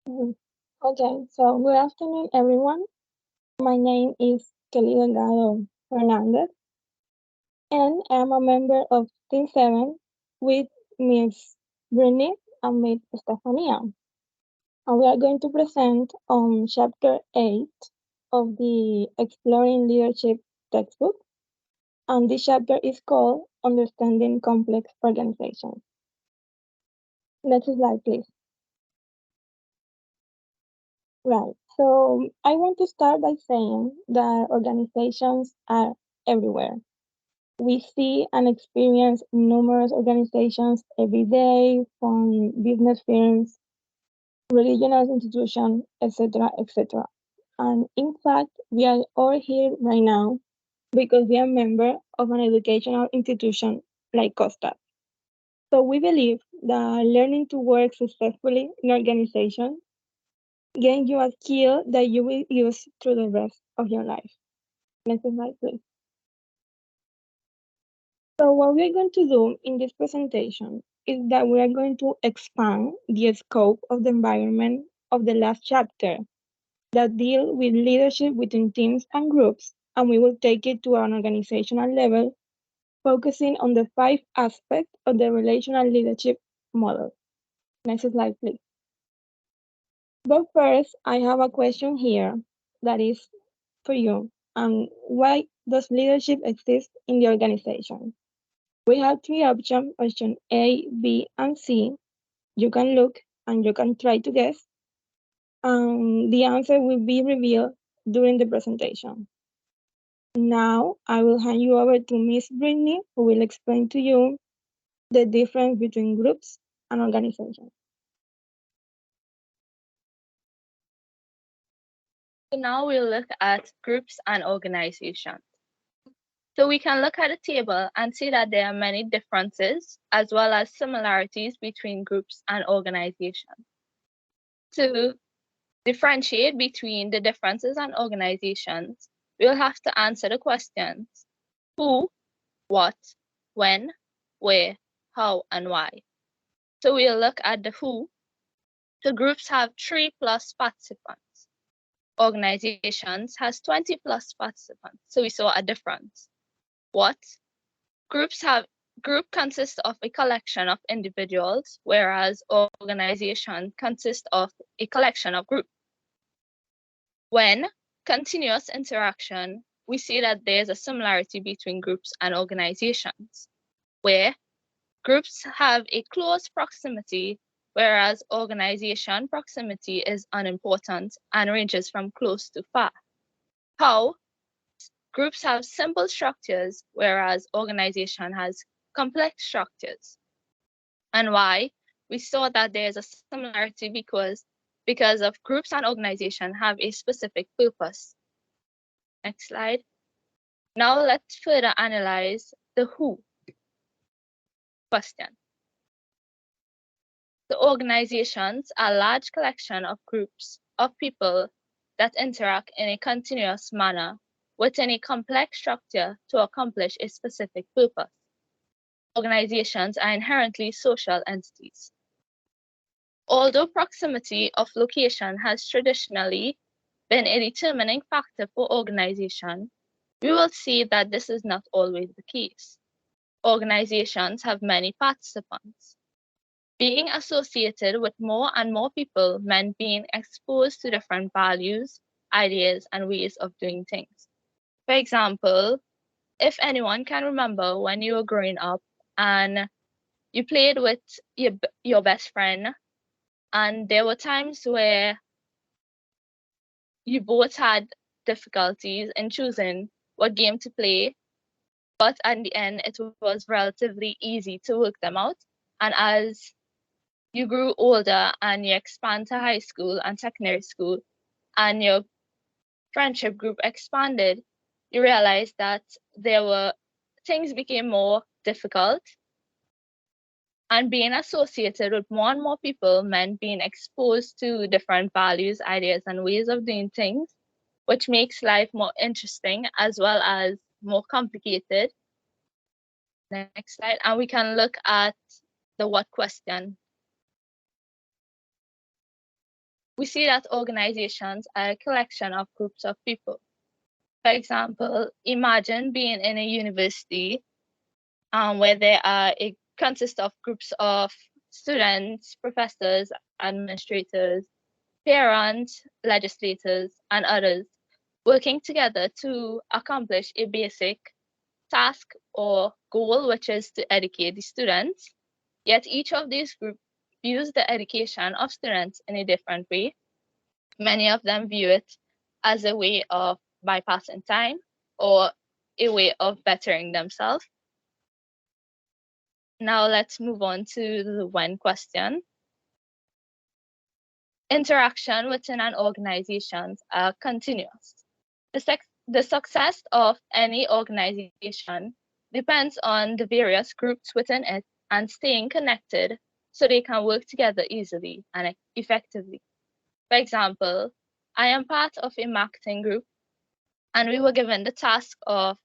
Mhm. Okay, so good afternoon, everyone. My name is Kelly Delgado Hernandez, and I'm a member of Team 7 with Miss Brittany and Miss Stefania. And we are going to present on Chapter 8 of the Exploring Leadership textbook. And this chapter is called Understanding Complex Organizations. Next slide, please. Right. So I want to start by saying that organizations are everywhere. We see and experience numerous organizations every day, from business firms, religious institutions, etc., etc. And in fact, we are all here right now because we are member of an educational institution like Costa. So we believe that learning to work successfully in organizations gain you a skill that you will use through the rest of your life. Next slide, please. So what we're going to do in this presentation is that we are going to expand the scope of the environment of the last chapter that deal with leadership within teams and groups, and we will take it to an organizational level, focusing on the 5 aspects of the relational leadership model. Next slide, please. But first, I have a question here that is for you. Why does leadership exist in the organization? We have 3 options, option A, B, and C. You can look and you can try to guess. And the answer will be revealed during the presentation. Now, I will hand you over to Miss Brittany, who will explain to you the difference between groups and organizations. So now we'll look at groups and organizations. So we can look at the table and see that there are many differences as well as similarities between groups and organizations. To differentiate between the differences and organizations, we'll have to answer the questions: who, what, when, where, how, and why. So we'll look at the who. So groups have 3 plus participants. Organizations has 20 plus participants. So we saw a difference. What? Group consists of a collection of individuals, whereas organization consists of a collection of groups. When continuous interaction, we see that there's a similarity between groups and organizations, where groups have a close proximity, whereas organization proximity is unimportant and ranges from close to far. How? Groups have simple structures, whereas organization has complex structures. And why? We saw that there's a similarity because of groups and organization have a specific purpose. Next slide. Now let's further analyze the who question. The organizations are a large collection of groups of people that interact in a continuous manner within a complex structure to accomplish a specific purpose. Organizations are inherently social entities. Although proximity of location has traditionally been a determining factor for organization, we will see that this is not always the case. Organizations have many participants. Being associated with more and more people meant being exposed to different values, ideas, and ways of doing things. For example, if anyone can remember when you were growing up and you played with your best friend, and there were times where you both had difficulties in choosing what game to play, but at the end it was relatively easy to work them out. And as you grew older and you expand to high school and secondary school, and your friendship group expanded, you realized that there were things became more difficult, and being associated with more and more people meant being exposed to different values, ideas, and ways of doing things, which makes life more interesting as well as more complicated. Next slide. And we can look at the what question. We see that organizations are a collection of groups of people. For example, imagine being in a university where there are consists of groups of students, professors, administrators, parents, legislators, and others working together to accomplish a basic task or goal, which is to educate the students. Yet each of these groups views the education of students in a different way. Many of them view it as a way of bypassing time or a way of bettering themselves. Now let's move on to the when question. Interaction within an organization are continuous. The success of any organization depends on the various groups within it and staying connected so they can work together easily and effectively. For example, I am part of a marketing group and we were given the task of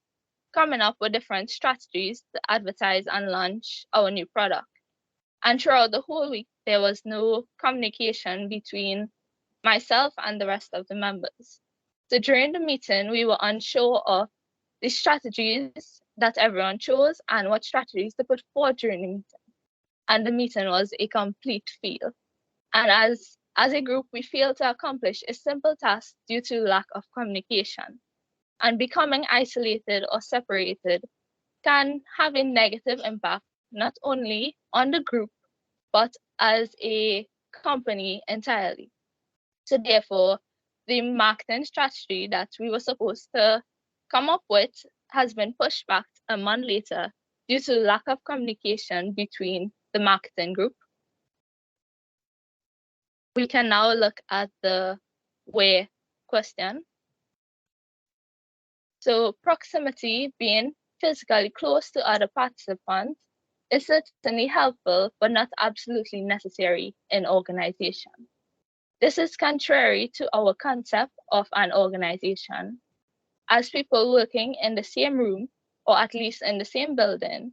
coming up with different strategies to advertise and launch our new product. And throughout the whole week, there was no communication between myself and the rest of the members. So during the meeting, we were unsure of the strategies that everyone chose and what strategies to put forward during the meeting. And the meeting was a complete fail. And as a group, we failed to accomplish a simple task due to lack of communication. And becoming isolated or separated can have a negative impact not only on the group, but as a company entirely. So therefore, the marketing strategy that we were supposed to come up with has been pushed back a month later due to lack of communication between the marketing group. We can now look at the where question. So proximity, being physically close to other participants, is certainly helpful, but not absolutely necessary in organization. This is contrary to our concept of an organization, as people working in the same room, or at least in the same building,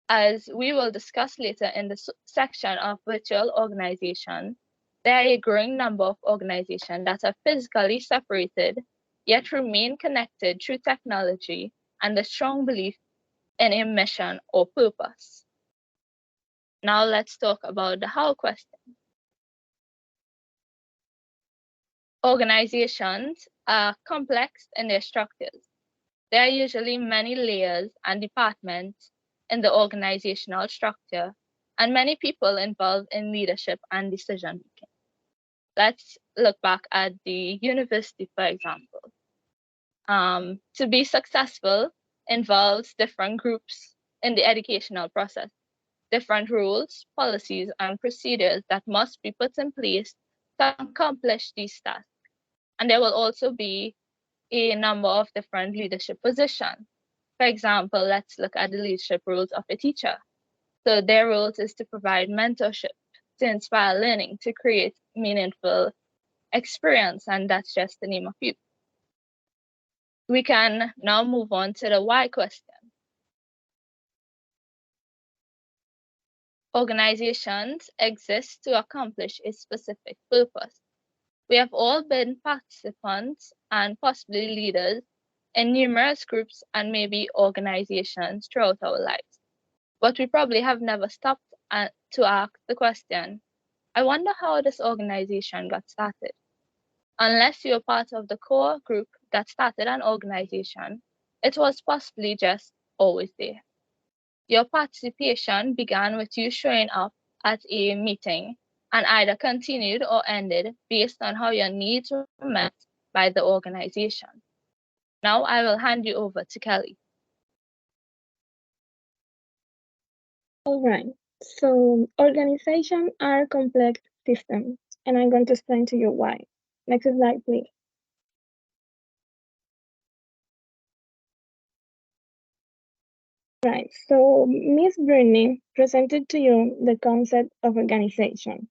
as we will discuss later in the section of virtual organization, there are a growing number of organizations that are physically separated, yet remain connected through technology and a strong belief in a mission or purpose. Now let's talk about the how question. Organizations are complex in their structures. There are usually many layers and departments in the organizational structure, and many people involved in leadership and decision making. Let's look back at the university, for example. To be successful involves different groups in the educational process, different rules, policies, and procedures that must be put in place to accomplish these tasks. And there will also be a number of different leadership positions. For example, let's look at the leadership roles of a teacher. So their role is to provide mentorship, to inspire learning, to create meaningful experience, and that's just to name a few. We can now move on to the why question. Organizations exist to accomplish a specific purpose. We have all been participants and possibly leaders in numerous groups and maybe organizations throughout our lives. But we probably have never stopped to ask the question, I wonder how this organization got started. Unless you're part of the core group that started an organization, it was possibly just always there. Your participation began with you showing up at a meeting and either continued or ended based on how your needs were met by the organization. Now I will hand you over to Kelly. All right. So organizations are complex systems, and I'm going to explain to you why. Next slide, please. Right. So Miss Brittany presented to you the concept of organization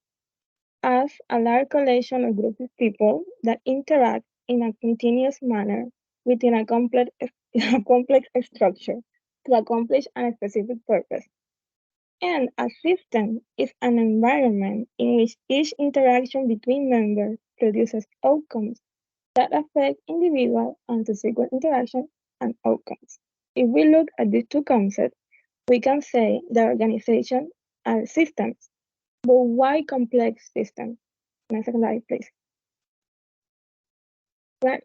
as a large collection of group of people that interact in a continuous manner within a complex, a complex structure to accomplish a specific purpose. And a system is an environment in which each interaction between members produces outcomes that affect individual and subsequent interaction and outcomes. If we look at these two concepts, we can say that organizations are systems. But why complex systems? Next slide, please. Right.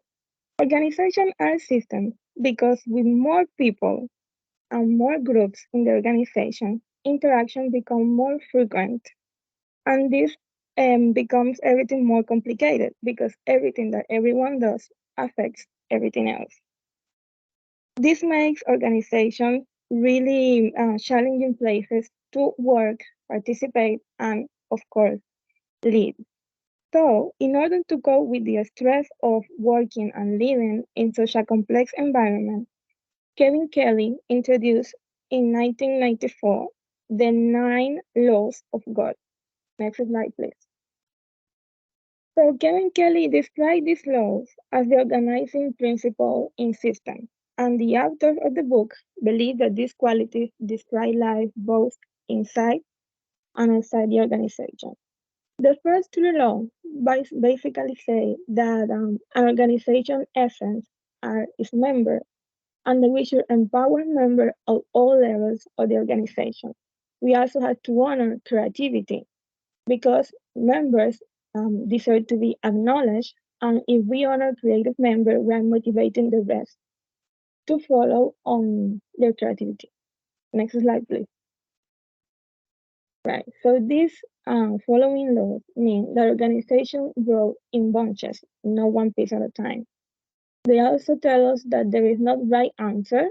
Organizations are systems because with more people and more groups in the organization, interaction becomes more frequent. And this becomes everything more complicated because everything that everyone does affects everything else. This makes organizations really challenging places to work, participate, and, of course, lead. So, in order to cope with the stress of working and living in such a complex environment, Kevin Kelly introduced in 1994 the 9 laws of God. Next slide, please. So Kevin Kelly described these laws as the organizing principle in systems, and the authors of the book believe that these qualities describe life both inside and outside the organization. The first 3 laws basically say that an organization essence are its members, and that we should empower members at all levels of the organization. We also have to honor creativity because members deserve to be acknowledged. And if we honor creative members, we are motivating the rest to follow on their creativity. Next slide, please. Right. So these following laws mean that organizations grow in bunches, not one piece at a time. They also tell us that there is not right answer,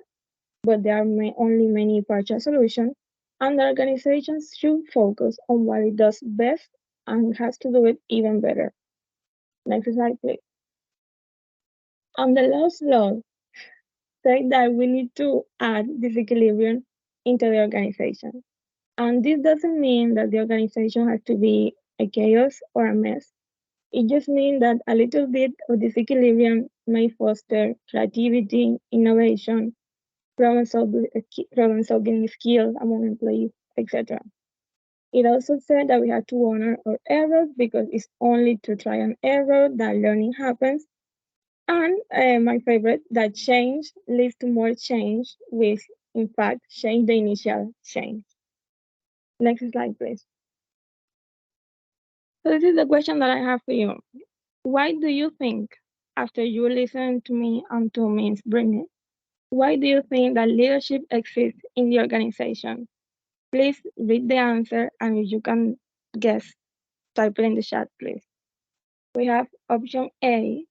but there are only many partial solutions, and the organizations should focus on what it does best and has to do it even better. Next slide, please. On the last law, say that we need to add disequilibrium into the organization. And this doesn't mean that the organization has to be a chaos or a mess. It just means that a little bit of disequilibrium may foster creativity, innovation, problem solving skills among employees, etc. It also said that we have to honor our errors because it's only through try and error that learning happens. And my favorite, that change leads to more change, which in fact change the initial change. Next slide, please. So this is the question that I have for you. Why do you think, after you listen to me and to Ms. Brittany, why do you think that leadership exists in the organization? Please read the answer, and if you can guess, type it in the chat, please. We have option A,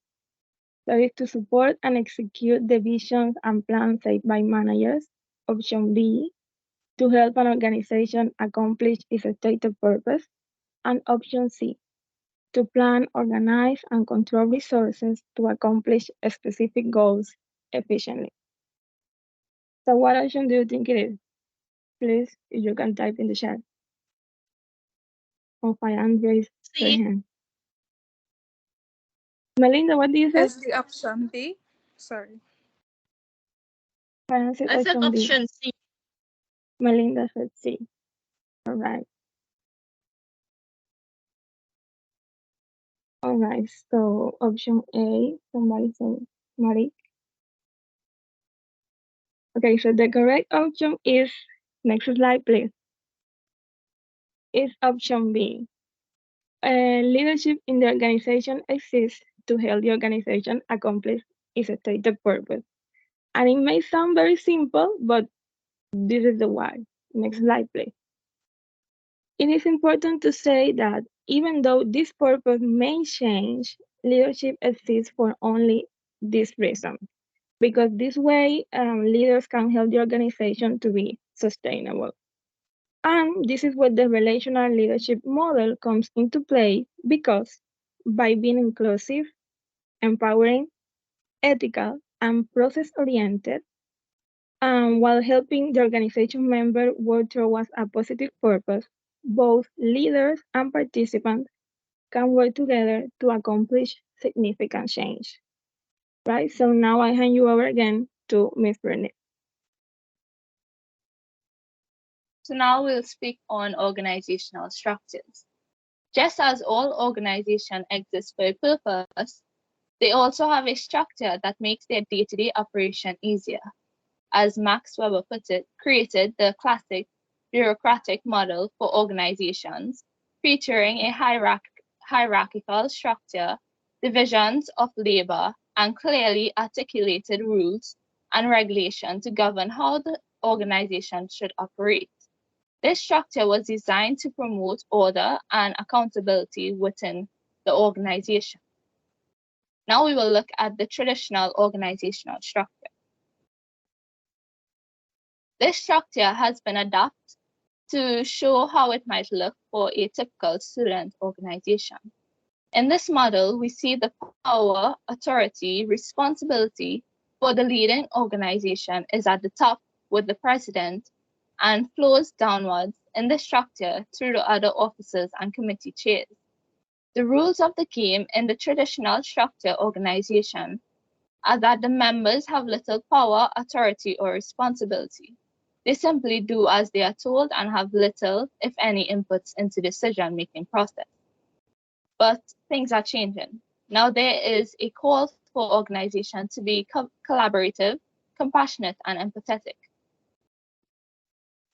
that is to support and execute the visions and plans set by managers. Option B, to help an organization accomplish its stated purpose. And option C, to plan, organize, and control resources to accomplish specific goals efficiently. So what option do you think it is? Please, if you can type in the chat. Or find raise their C. hand. Melinda, what do you say? Is the option B? Sorry. I said I said option B. option C. Melinda said C. All right. All right. So option A, somebody said Marie. Okay, so the correct option is, next slide, please, is option B. Leadership in the organization exists to help the organization accomplish its stated purpose. And it may sound very simple, but this is the why. Next slide, please. It is important to say that even though this purpose may change, leadership exists for only this reason. Because this way, leaders can help the organization to be sustainable. And this is where the relational leadership model comes into play because by being inclusive, empowering, ethical, and process oriented, while helping the organization member work towards a positive purpose, both leaders and participants can work together to accomplish significant change. Right? So now I hand you over again to Ms. Burnett. So now we'll speak on organizational structures. Just as all organizations exist for a purpose, they also have a structure that makes their day-to-day operation easier. As Max Weber put it, created the classic bureaucratic model for organizations, featuring a hierarchical structure, divisions of labor, and clearly articulated rules and regulations to govern how the organization should operate. This structure was designed to promote order and accountability within the organization. Now we will look at the traditional organizational structure. This structure has been adapted to show how it might look for a typical student organization. In this model, we see the power, authority, responsibility for the leading organization is at the top with the president and flows downwards in the structure through the other officers and committee chairs. The rules of the game in the traditional structure organization are that the members have little power, authority, or responsibility. They simply do as they are told and have little, if any, inputs into the decision-making process. But things are changing. Now there is a call for organizations to be collaborative, compassionate, and empathetic.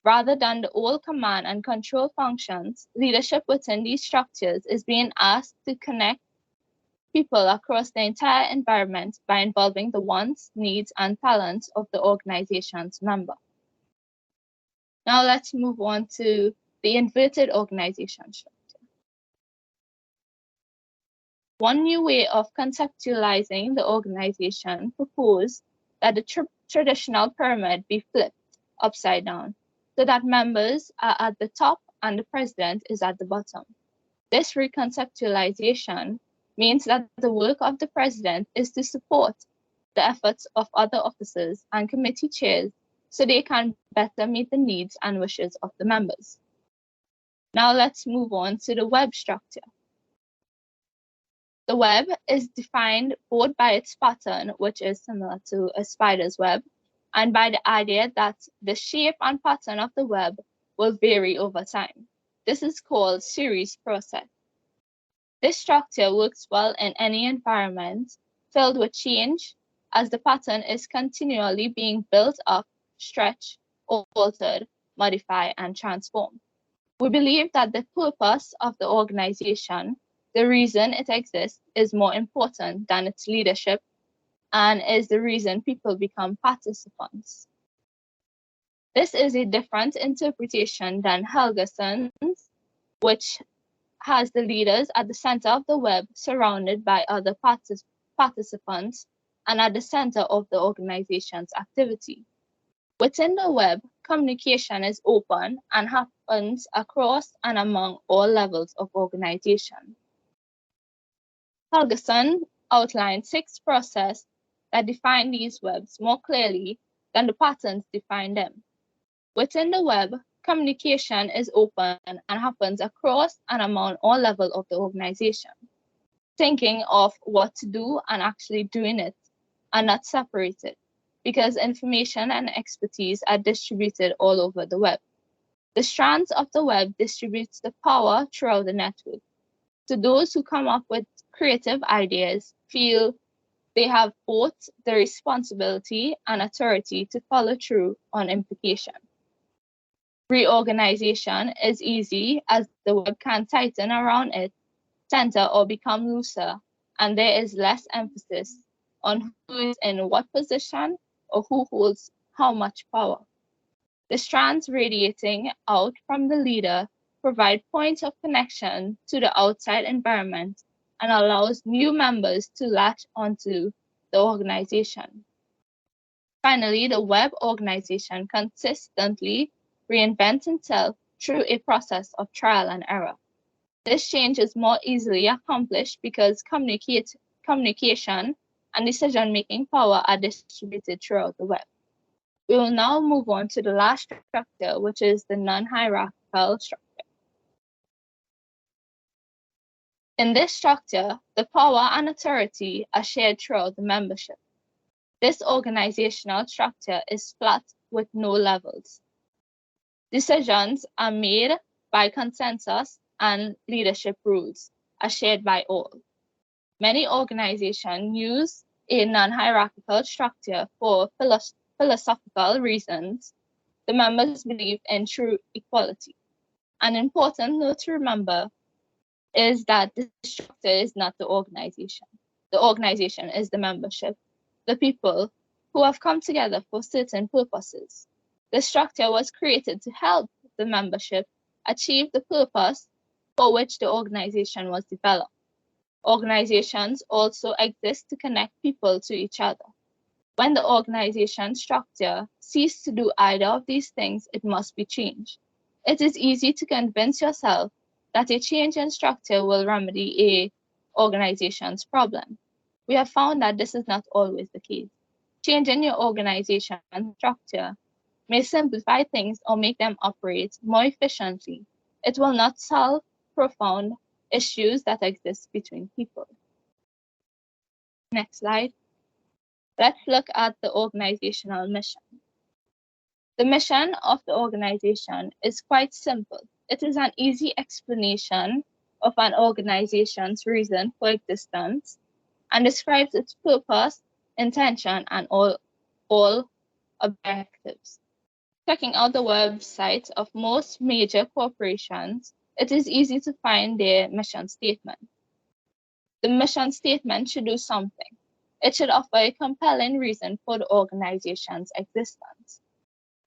Rather than the old command and control functions, leadership within these structures is being asked to connect people across the entire environment by involving the wants, needs, and talents of the organization's member. Now let's move on to the inverted organization structure. One new way of conceptualizing the organization proposed that the traditional pyramid be flipped upside down, so that members are at the top and the president is at the bottom. This reconceptualization means that the work of the president is to support the efforts of other officers and committee chairs so they can better meet the needs and wishes of the members. Now let's move on to the web structure. The web is defined both by its pattern, which is similar to a spider's web, and by the idea that the shape and pattern of the web will vary over time. This is called series process. This structure works well in any environment filled with change, as the pattern is continually being built up, stretched, altered, modified, and transformed. We believe that the purpose of the organization, the reason it exists, is more important than its leadership and is the reason people become participants. This is a different interpretation than Helgeson's, which has the leaders at the center of the web surrounded by other participants and at the center of the organization's activity. Within the web, communication is open and happens across and among all levels of organization. Helgeson outlined 6 processes that define these webs more clearly than the patterns define them. Within the web, communication is open and happens across and among all levels of the organization. Thinking of what to do and actually doing it are not separated, because information and expertise are distributed all over the web. The strands of the web distributes the power throughout the network. So those who come up with creative ideas feel they have both the responsibility and authority to follow through on implication. Reorganization is easy as the web can tighten around it, center, or become looser, and there is less emphasis on who is in what position or who holds how much power. The strands radiating out from the leader provide points of connection to the outside environment and allows new members to latch onto the organization. Finally, the web organization consistently reinvents itself through a process of trial and error. This change is more easily accomplished because communication and decision-making power are distributed throughout the web. We will now move on to the last structure, which is the non-hierarchical structure. In this structure, the power and authority are shared throughout the membership. This organizational structure is flat with no levels. Decisions are made by consensus and leadership rules are shared by all. Many organizations use a non-hierarchical structure for philosophical reasons. The members believe in true equality. An important note to remember is that the structure is not the organization. The organization is the membership, the people who have come together for certain purposes. The structure was created to help the membership achieve the purpose for which the organization was developed. Organizations also exist to connect people to each other. When the organization structure ceases to do either of these things, it must be changed. It is easy to convince yourself that a change in structure will remedy an organization's problem. We have found that this is not always the case. Changing your organization structure may simplify things or make them operate more efficiently. It will not solve profound issues that exist between people. Next slide. Let's look at the organizational mission. The mission of the organization is quite simple. It is an easy explanation of an organization's reason for existence and describes its purpose, intention, and all objectives. Checking out the websites of most major corporations, it is easy to find their mission statement. The mission statement should do something. It should offer a compelling reason for the organization's existence.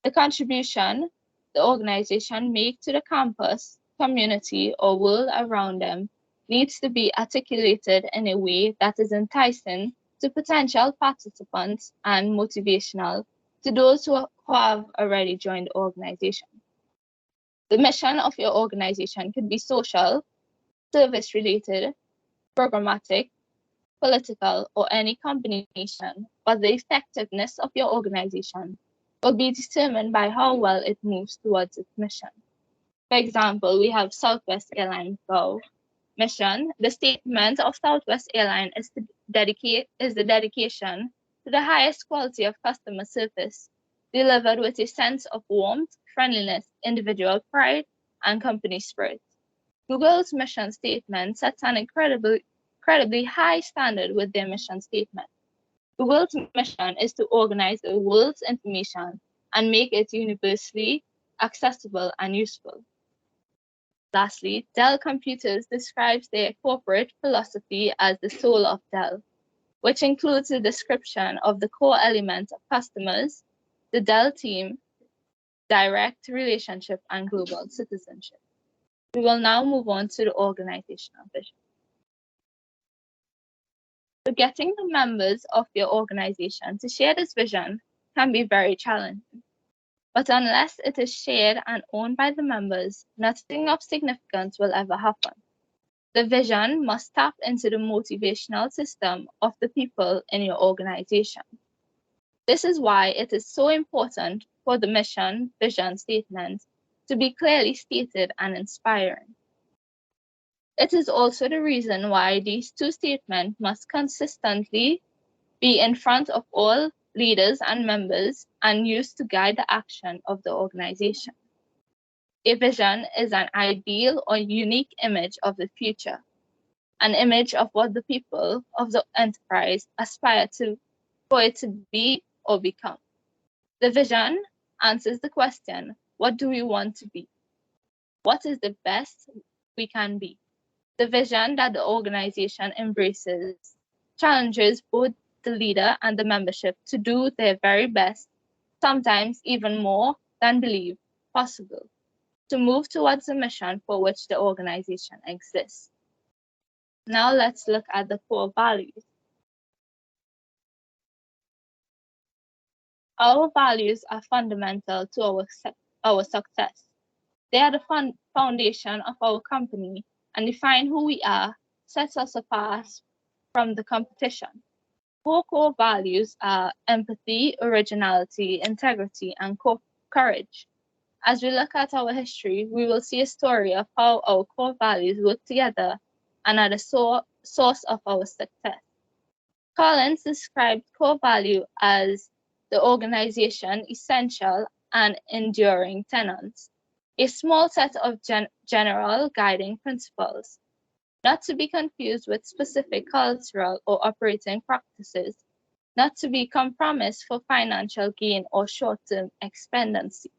The contribution the organization makes to the campus, community, or world around them needs to be articulated in a way that is enticing to potential participants and motivational to those who have already joined the organization. The mission of your organization could be social, service-related, programmatic, political, or any combination, but the effectiveness of your organization will be determined by how well it moves towards its mission. For example, we have Southwest Airlines Go mission. The statement of Southwest Airlines is the dedication to the highest quality of customer service, delivered with a sense of warmth, friendliness, individual pride, and company spirit. Google's mission statement sets an incredibly high standard with their mission statement. Google's mission is to organize the world's information and make it universally accessible and useful. Lastly, Dell Computers describes their corporate philosophy as the soul of Dell, which includes a description of the core elements of customers, the Dell team, direct relationship, and global citizenship. We will now move on to the organizational vision. So getting the members of your organization to share this vision can be very challenging. But unless it is shared and owned by the members, nothing of significance will ever happen. The vision must tap into the motivational system of the people in your organization. This is why it is so important for the mission vision statement to be clearly stated and inspiring. It is also the reason why these two statements must consistently be in front of all leaders and members and used to guide the action of the organization. A vision is an ideal or unique image of the future, an image of what the people of the enterprise aspire to for it to be or become. The vision answers the question, what do we want to be? What is the best we can be? The vision that the organization embraces challenges both the leader and the membership to do their very best, sometimes even more than believe possible, to move towards the mission for which the organization exists. Now let's look at the core values. Our values are fundamental to our success. They are the foundation of our company and define who we are, sets us apart from the competition. Four core values are empathy, originality, integrity, and courage. As we look at our history, we will see a story of how our core values work together and are the source of our success. Collins described core value as the organization essential and enduring tenets a small set of general guiding principles, not to be confused with specific cultural or operating practices, not to be compromised for financial gain or short-term expediency.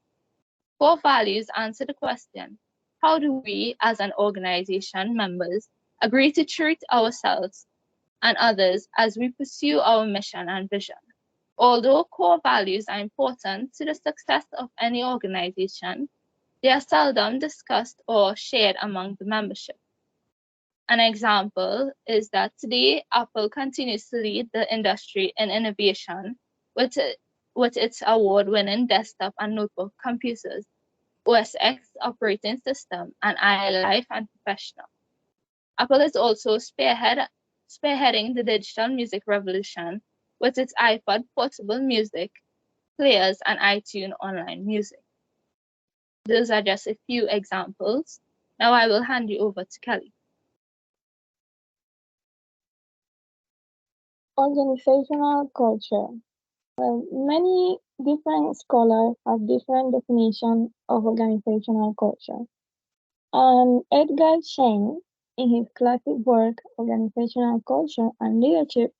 Core values answer the question, how do we as an organization members agree to treat ourselves and others as we pursue our mission and vision? Although core values are important to the success of any organization, they are seldom discussed or shared among the membership. An example is that today Apple continues to lead the industry in innovation with its award-winning desktop and notebook computers, OS X operating system, and iLife and Professional. Apple is also spearheading the digital music revolution with its iPod portable music players and iTunes online music. Those are just a few examples. Now I will hand you over to Kelly. Organizational culture. Well, many different scholars have different definitions of organizational culture. And Edgar Schein, in his classic work Organizational Culture and Leadership,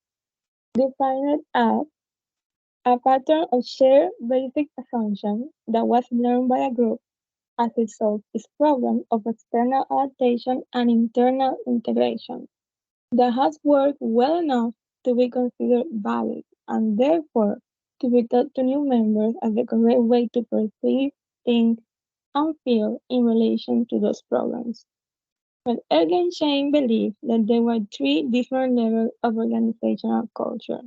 defined it as a pattern of shared basic assumptions that was learned by a group as it solves its problem of external adaptation and internal integration that has worked well enough to be considered valid and therefore to be taught to new members as the correct way to perceive, think, and feel in relation to those problems. But Ergenschein believed that there were three different levels of organizational culture.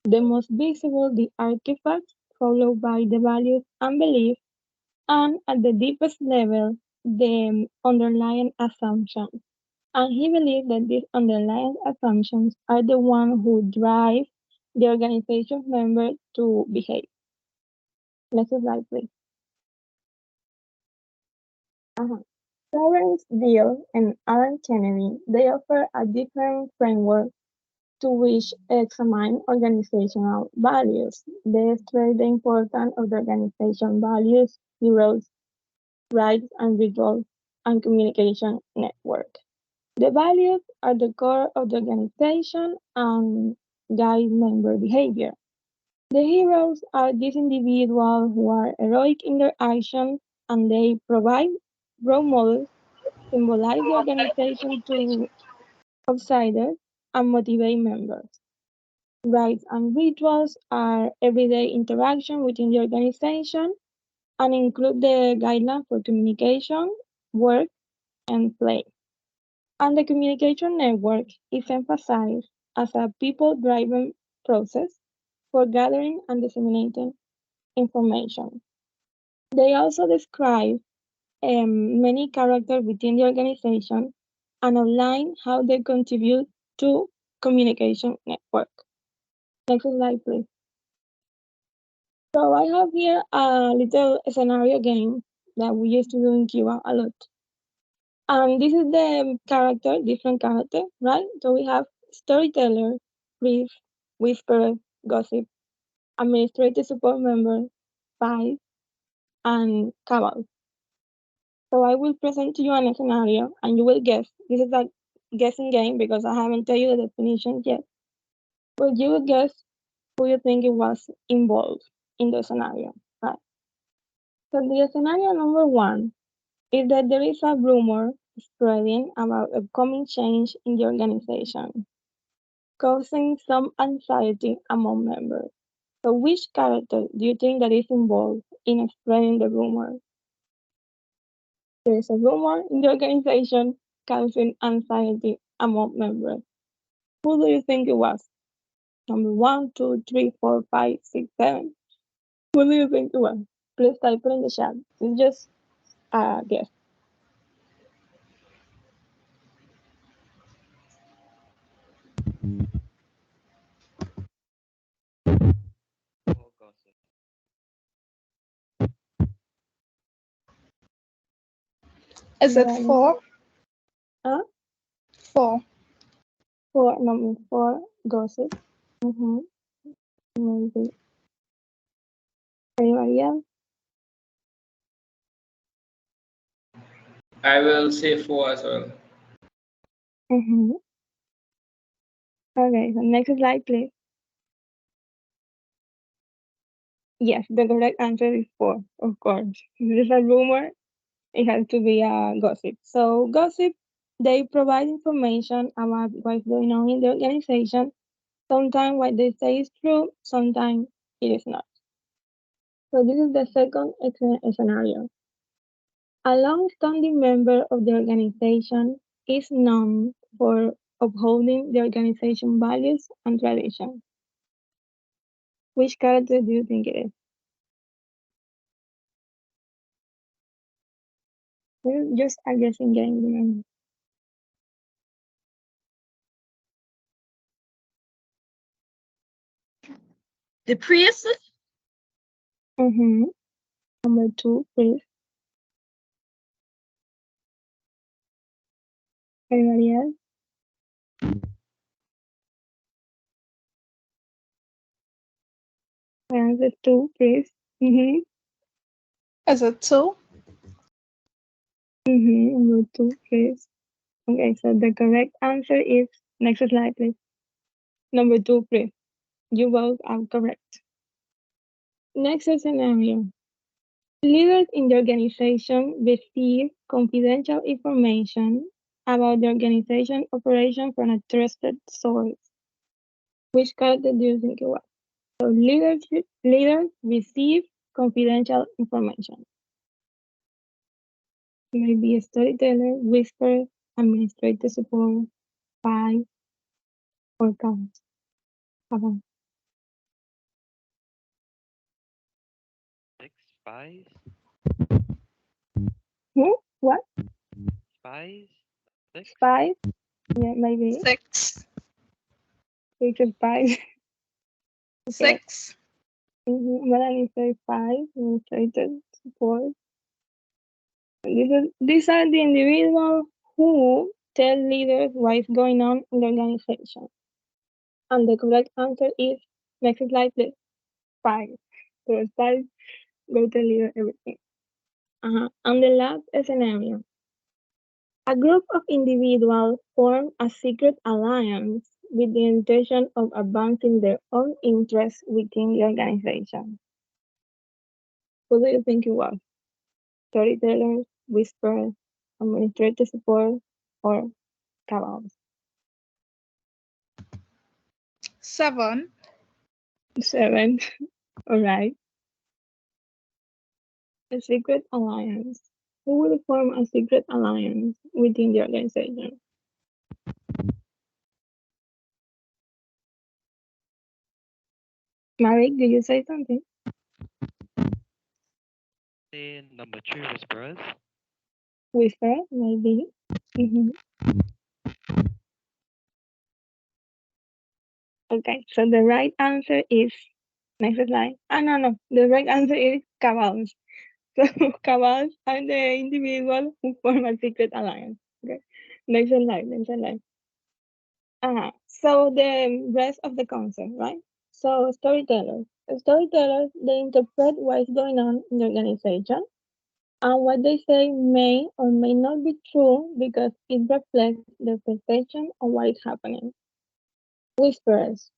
The most visible, the artifacts, followed by the values and beliefs, and at the deepest level, the underlying assumptions. And he believed that these underlying assumptions are the ones who drive the organization member to behave. Next slide, please. Uh-huh. Lawrence Deal and Alan Kennedy, they offer a different framework to which examine organizational values. They stress the importance of the organization values, heroes, rights and rituals, and communication network. The values are the core of the organization and guide member behavior. The heroes are these individuals who are heroic in their actions and they provide role models, symbolize the organization to outsiders, and motivate members. Rights and rituals are everyday interaction within the organization and include the guidelines for communication, work, and play. And the communication network is emphasized as a people-driven process for gathering and disseminating information. They also describe many characters within the organization and outline how they contribute to communication network. Next slide, please. So I have here a little scenario game that we used to do in Cuba a lot. And this is the character, different character, right? So we have storyteller, brief, whisperer, gossip, administrative support member, spy, and cabal. So I will present to you a scenario and you will guess. This is a guessing game because I haven't told you the definition yet. But you will guess who you think it was involved in the scenario, right? So the scenario number one is that there is a rumor spreading about upcoming change in the organization, causing some anxiety among members. So which character do you think that is involved in spreading the rumor? There is a rumor in the organization causing anxiety among members. Who do you think it was? Number one, two, three, four, five, six, seven. Who do you think it was? Please type it in the chat. It's just a guess. Is it Right. 4? Huh? 4. Number four, gossip. Maybe. Anybody else? I will say 4 as well. Mm-hmm. Okay, so next slide, please. Yes, the correct answer is 4, of course. This is a rumor. It has to be a gossip. So gossip, they provide information about what's going on in the organization. Sometimes what they say is true, sometimes it is not. So this is the second scenario. A long-standing member of the organization is known for upholding the organization values and traditions. Which character do you think it is? It's just a guessing game, remember. The priest. Mm-hmm. Number 2, please. Anybody else? Answer 2, please. Mm-hmm. Is it 2? Mm-hmm. Number 2, please. Okay, so the correct answer is, next slide, please. Number 2, please. You both are correct. Next scenario. Leaders in the organization receive confidential information about the organization operation from a trusted source. Which character do you think it was? So leaders receive confidential information. Maybe a storyteller, whisper, administrative support, spy, or counts. Spies? What? Spies? Spies? Yeah, maybe. 6. It's a spies. Okay. 6. Melanie says 5, administrative support. These are the individuals who tell leaders what is going on in the organization. And the correct answer is, next slide, please. 5. So 5, go tell leader everything. And the last scenario. A group of individuals form a secret alliance with the intention of advancing their own interests within the organization. Who do you think it was? Storytellers, whisperers, administrative support, or cabals? 7. 7. All right. A secret alliance. Who will form a secret alliance within the organization? Marek, did you say something? Say number 2, whisperers. Whisper, maybe. Mm-hmm. Okay, so the right answer is, next slide. No. The right answer is cabals. So cabals are the individuals who form a secret alliance. Okay. Next slide. So the rest of the concept, right? So storytellers. Storytellers, they interpret what is going on in the organization, and what they say may or may not be true because it reflects their perception of what is happening. Whisperers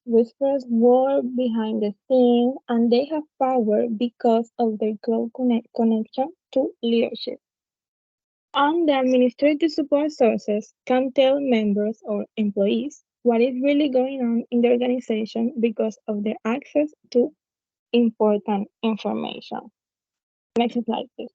work behind the scenes, and they have power because of their close connection to leadership. And the administrative support sources can tell members or employees what is really going on in the organization because of their access to important information. Next slide, please.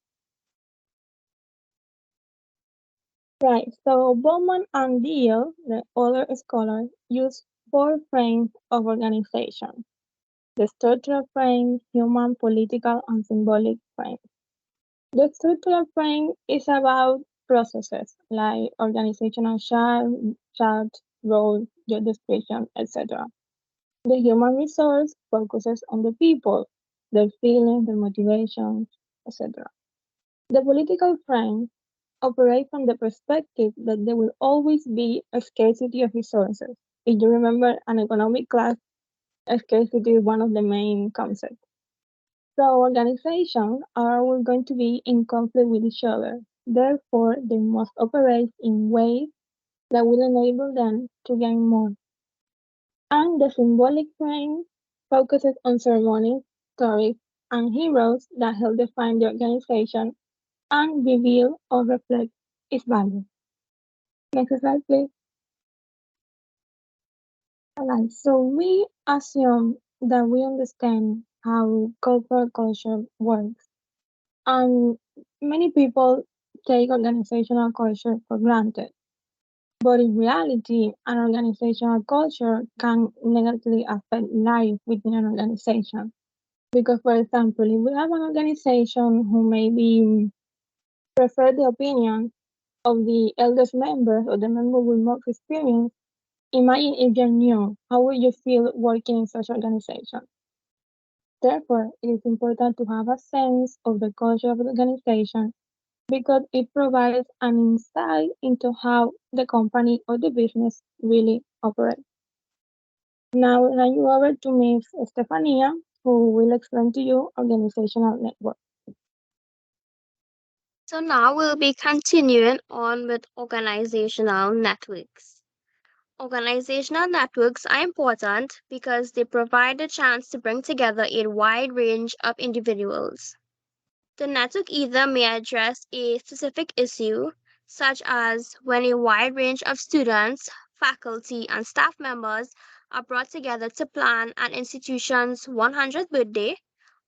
Right, so Bowman and Deal, the other scholars, use 4 frames of organization: the structural frame, human, political, and symbolic frame. The structural frame is about processes like organizational chart, roles, job description, etc. The human resource focuses on the people, their feelings, their motivations, etc. The political frame operates from the perspective that there will always be a scarcity of resources. If you remember an economic class, scarcity is one of the main concepts. So organizations are always going to be in conflict with each other. Therefore, they must operate in ways that will enable them to gain more. And the symbolic frame focuses on ceremonies, stories, and heroes that help define the organization and reveal or reflect its value. Next slide, please. Alright, so we assume that we understand how corporate culture works, and many people take organizational culture for granted. But in reality, an organizational culture can negatively affect life within an organization. Because, for example, if we have an organization who maybe prefer the opinion of the eldest member or the member with more experience, imagine if you're new, how would you feel working in such organization? Therefore, it is important to have a sense of the culture of the organization because it provides an insight into how the company or the business really operates. Now, I'll hand you over to Ms. Estefania, who will explain to you organizational network. So now we'll be continuing on with organizational networks. Organizational networks are important because they provide the chance to bring together a wide range of individuals. The network either may address a specific issue, such as when a wide range of students, faculty, and staff members are brought together to plan an institution's 100th birthday,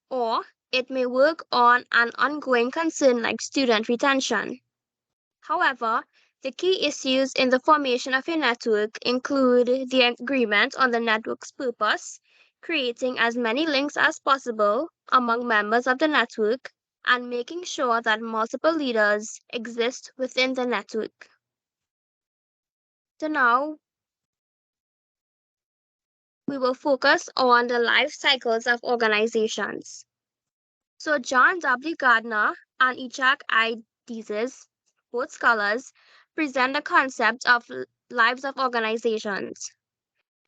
or it may work on an ongoing concern like student retention. However, the key issues in the formation of a network include the agreement on the network's purpose, creating as many links as possible among members of the network, and making sure that multiple leaders exist within the network. So now we will focus on the life cycles of organizations. So John W. Gardner and Ichak I. Deases, both scholars, present the concept of lives of organizations.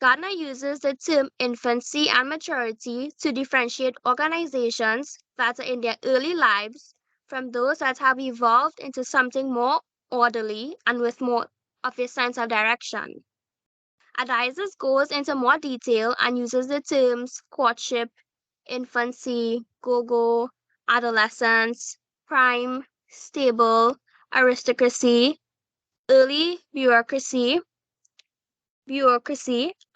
Gardner uses the term infancy and maturity to differentiate organizations that are in their early lives from those that have evolved into something more orderly and with more of a sense of direction. Adizes goes into more detail and uses the terms courtship, infancy, go-go, adolescence, prime, stable, aristocracy, early bureaucracy,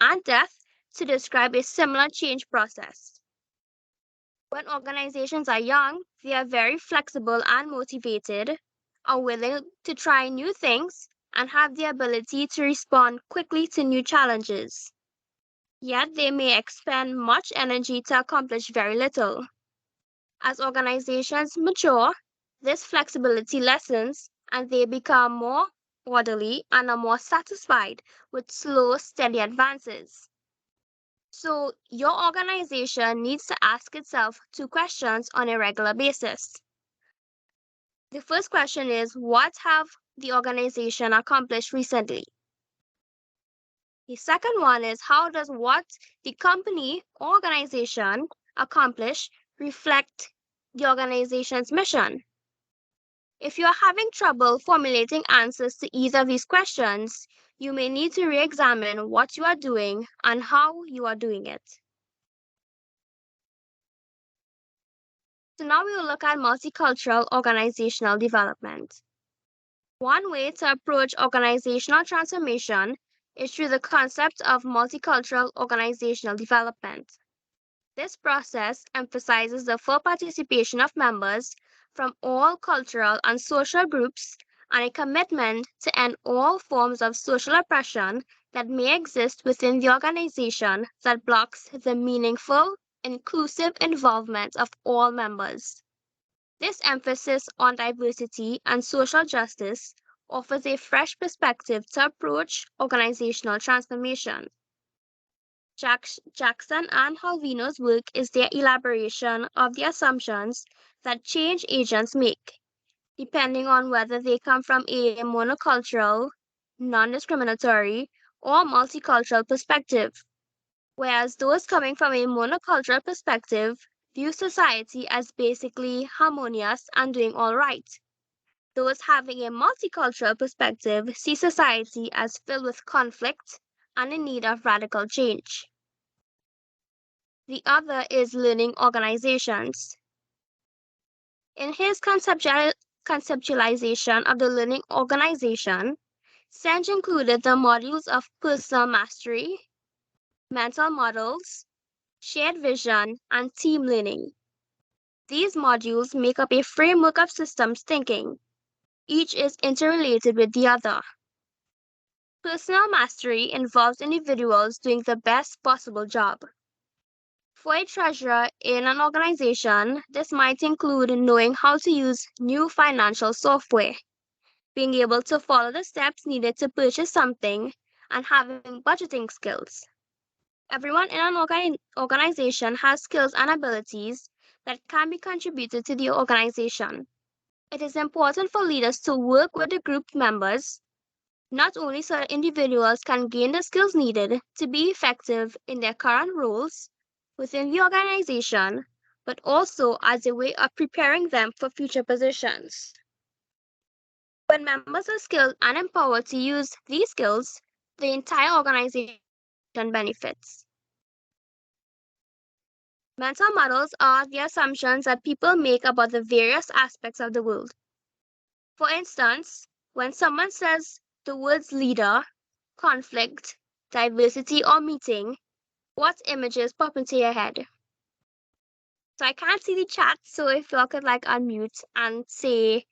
and death to describe a similar change process. When organizations are young, they are very flexible and motivated, are willing to try new things, and have the ability to respond quickly to new challenges. Yet they may expend much energy to accomplish very little. As organizations mature, this flexibility lessens and they become more orderly and are more satisfied with slow, steady advances. So, your organization needs to ask itself two questions on a regular basis. The first question is, what have the organization accomplished recently? The second one is, how does what the company or organization accomplish reflect the organization's mission? If you are having trouble formulating answers to either of these questions, you may need to re-examine what you are doing and how you are doing it. So now we will look at multicultural organizational development. One way to approach organizational transformation is through the concept of multicultural organizational development. This process emphasizes the full participation of members from all cultural and social groups and a commitment to end all forms of social oppression that may exist within the organization that blocks the meaningful, inclusive involvement of all members. This emphasis on diversity and social justice offers a fresh perspective to approach organizational transformation. Jackson and Halvino's work is their elaboration of the assumptions that change agents make, depending on whether they come from a monocultural, non-discriminatory, or multicultural perspective. Whereas those coming from a monocultural perspective view society as basically harmonious and doing all right. Those having a multicultural perspective see society as filled with conflict and in need of radical change. The other is learning organizations. In his conceptualization of the learning organization, Senge included the modules of personal mastery, mental models, shared vision, and team learning. These modules make up a framework of systems thinking. Each is interrelated with the other. Personal mastery involves individuals doing the best possible job. For a treasurer in an organization, this might include knowing how to use new financial software, being able to follow the steps needed to purchase something, and having budgeting skills. Everyone in an organization has skills and abilities that can be contributed to the organization. It is important for leaders to work with the group members, not only so that individuals can gain the skills needed to be effective in their current roles within the organization, but also as a way of preparing them for future positions. When members are skilled and empowered to use these skills, the entire organization benefits. Mental models are the assumptions that people make about the various aspects of the world. For instance, when someone says the words leader, conflict, diversity, or meeting, what images pop into your head? So I can't see the chat, so if y'all could like unmute and say,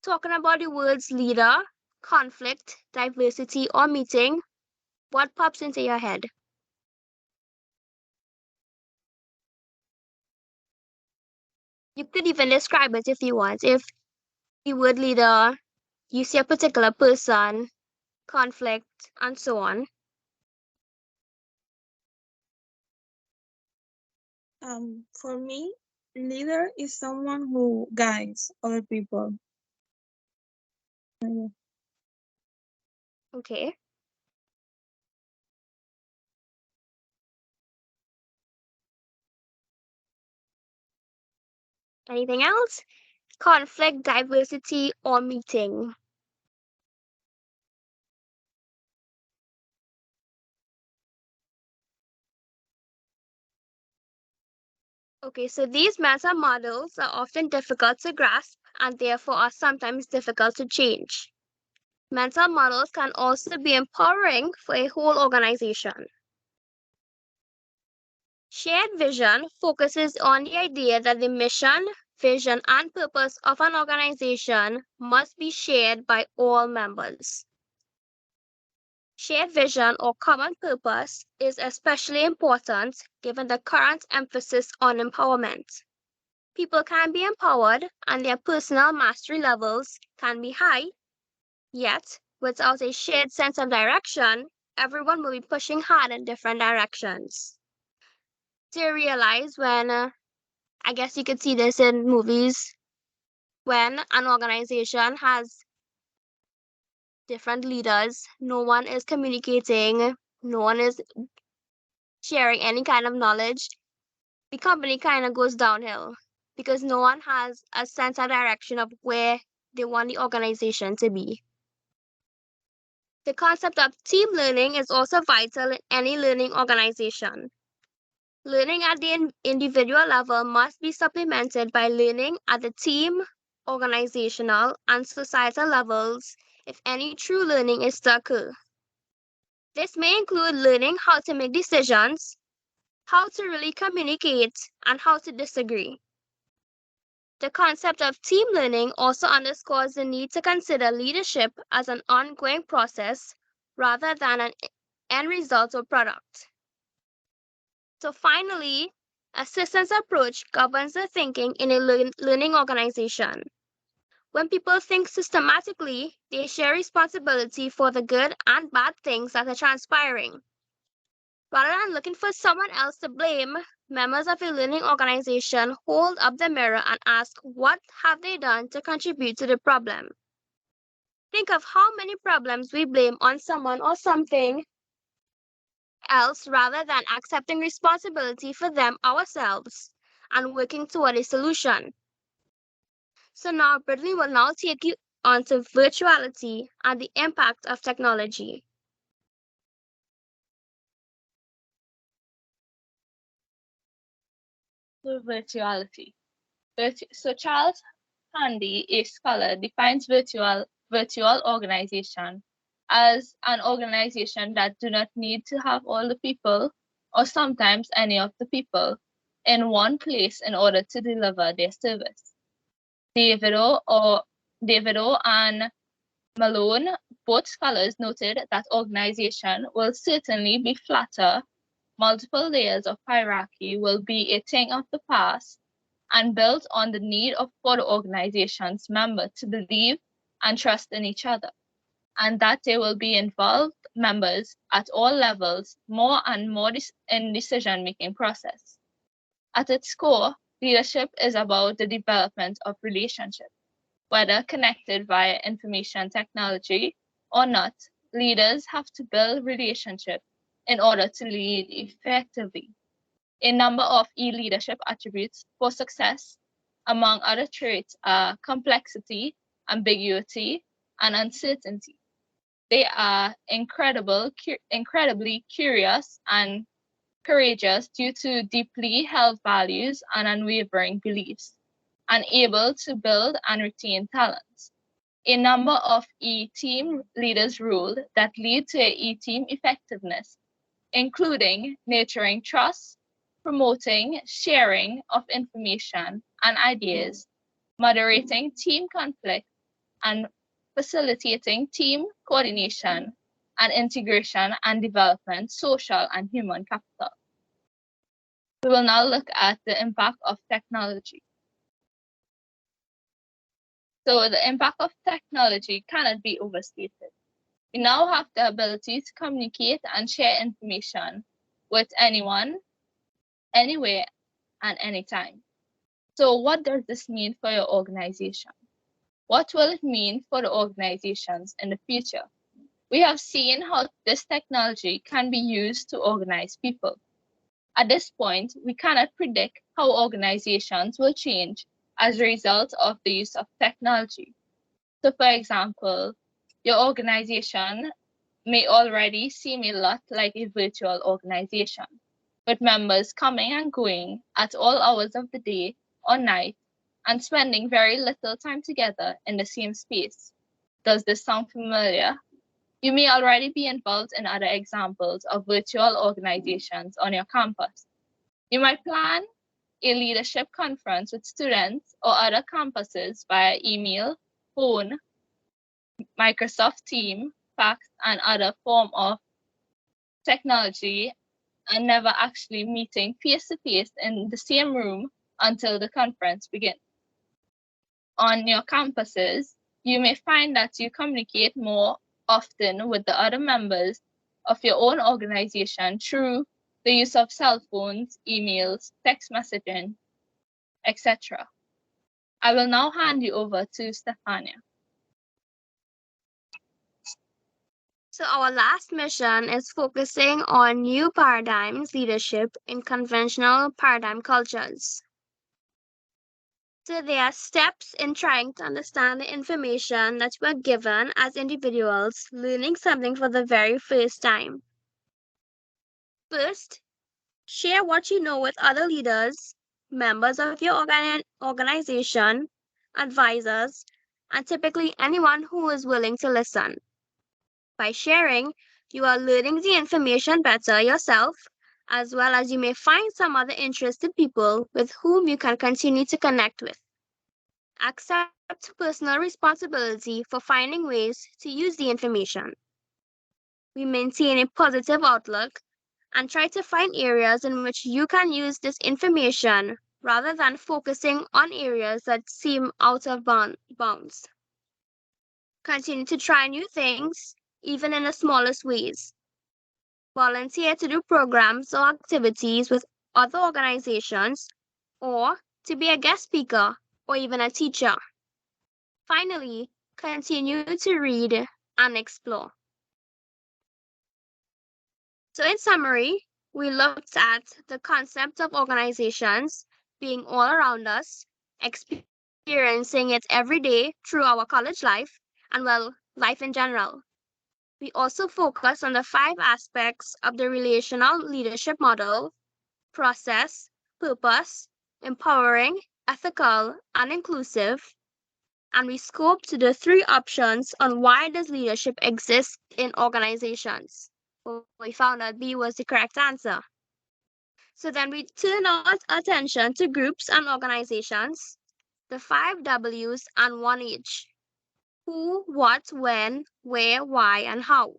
talking about the words leader, conflict, diversity, or meeting, what pops into your head? You could even describe it if you want. If the word leader, you see a particular person, conflict, and so on. For me, leader is someone who guides other people. Okay. Anything else? Conflict, diversity, or meeting? Okay, so these meta models are often difficult to grasp and therefore are sometimes difficult to change. Mental models can also be empowering for a whole organization. Shared vision focuses on the idea that the mission, vision, and purpose of an organization must be shared by all members. Shared vision or common purpose is especially important given the current emphasis on empowerment. People can be empowered and their personal mastery levels can be high, yet without a shared sense of direction, everyone will be pushing hard in different directions. Do you realize when, I guess you could see this in movies, when an organization has different leaders, no one is communicating, no one is sharing any kind of knowledge, the company kind of goes downhill because no one has a sense of direction of where they want the organization to be. The concept of team learning is also vital in any learning organization. Learning at the individual level must be supplemented by learning at the team, organizational, and societal levels if any true learning is to occur. This may include learning how to make decisions, how to really communicate, and how to disagree. The concept of team learning also underscores the need to consider leadership as an ongoing process rather than an end result or product. So finally, a systems approach governs the thinking in a learning organization. When people think systematically, they share responsibility for the good and bad things that are transpiring. Rather than looking for someone else to blame, members of a learning organization hold up the mirror and ask what have they done to contribute to the problem. Think of how many problems we blame on someone or something else rather than accepting responsibility for them ourselves and working toward a solution. So now Brittany will now take you on to virtuality and the impact of technology. So virtuality. So Charles Handy, a scholar, defines virtual organization as an organization that do not need to have all the people, or sometimes any of the people, in one place in order to deliver their service. Davido and Malone, both scholars, noted that organization will certainly be flatter. Multiple layers of hierarchy will be a thing of the past and built on the need for the organization's members to believe and trust in each other, and that they will be involved members at all levels more and more in decision-making process. At its core, leadership is about the development of relationships. Whether connected via information technology or not, leaders have to build relationships in order to lead effectively. A number of leadership attributes for success, among other traits, are complexity, ambiguity, and uncertainty. They are incredibly curious and courageous due to deeply held values and unwavering beliefs, and able to build and retain talents. A number of team leaders ruled that lead to team effectiveness, including nurturing trust, promoting sharing of information and ideas, moderating team conflict, and facilitating team coordination and integration and development, social and human capital. We will now look at the impact of technology. So the impact of technology cannot be overstated. We now have the ability to communicate and share information with anyone, anywhere, and anytime. So what does this mean for your organization? What will it mean for the organizations in the future? We have seen how this technology can be used to organize people. At this point, we cannot predict how organizations will change as a result of the use of technology. So for example, your organization may already seem a lot like a virtual organization, with members coming and going at all hours of the day or night and spending very little time together in the same space. Does this sound familiar? You may already be involved in other examples of virtual organizations on your campus. You might plan a leadership conference with students or other campuses via email, phone, Microsoft Teams, fax, and other form of technology, and never actually meeting face-to-face in the same room until the conference begins. On your campuses, you may find that you communicate more often with the other members of your own organization through the use of cell phones, emails, text messaging, etc. I will now hand you over to Stefania. So our last mission is focusing on new paradigms leadership in conventional paradigm cultures. So there are steps in trying to understand the information that we're given as individuals learning something for the very first time. First, share what you know with other leaders, members of your organization, advisors, and typically anyone who is willing to listen. By sharing, you are learning the information better yourself, as well as you may find some other interested people with whom you can continue to connect with. Accept personal responsibility for finding ways to use the information. We maintain a positive outlook and try to find areas in which you can use this information rather than focusing on areas that seem out of bounds. Continue to try new things, even in the smallest ways. Volunteer to do programs or activities with other organizations, or to be a guest speaker or even a teacher. Finally, continue to read and explore. So in summary, we looked at the concept of organizations being all around us, experiencing experiencing it every day through our college life and, well, life in general. We also focus on the 5 aspects of the relational leadership model: process, purpose, empowering, ethical, and inclusive. And we scope to the 3 options on why does leadership exist in organizations. We found that B was the correct answer. So then we turn our attention to groups and organizations, the 5 W's and 1 H: who, what, when, where, why, and how.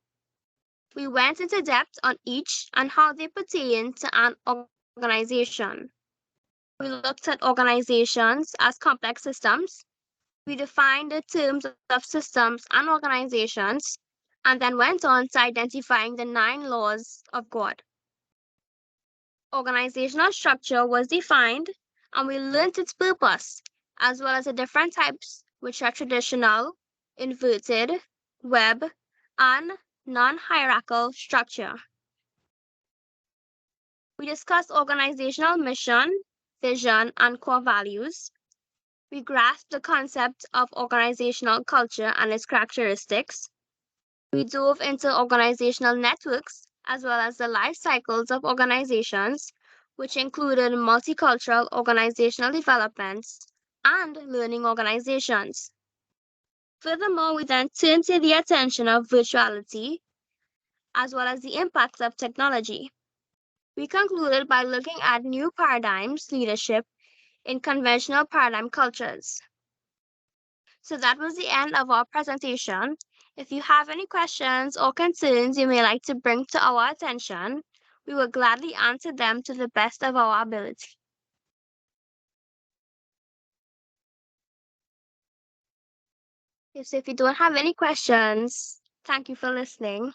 We went into depth on each and how they pertain to an organization. We looked at organizations as complex systems. We defined the terms of systems and organizations, and then went on to identifying the 9 laws of God. Organizational structure was defined, and we learned its purpose, as well as the different types, which are traditional, inverted, web, and non-hierarchical structure. We discussed organizational mission, vision, and core values. We grasped the concept of organizational culture and its characteristics. We dove into organizational networks as well as the life cycles of organizations, which included multicultural organizational developments and learning organizations. Furthermore, we then turned to the attention of virtuality as well as the impacts of technology. We concluded by looking at new paradigms leadership in conventional paradigm cultures. So that was the end of our presentation. If you have any questions or concerns you may like to bring to our attention, we will gladly answer them to the best of our ability. So if you don't have any questions, thank you for listening.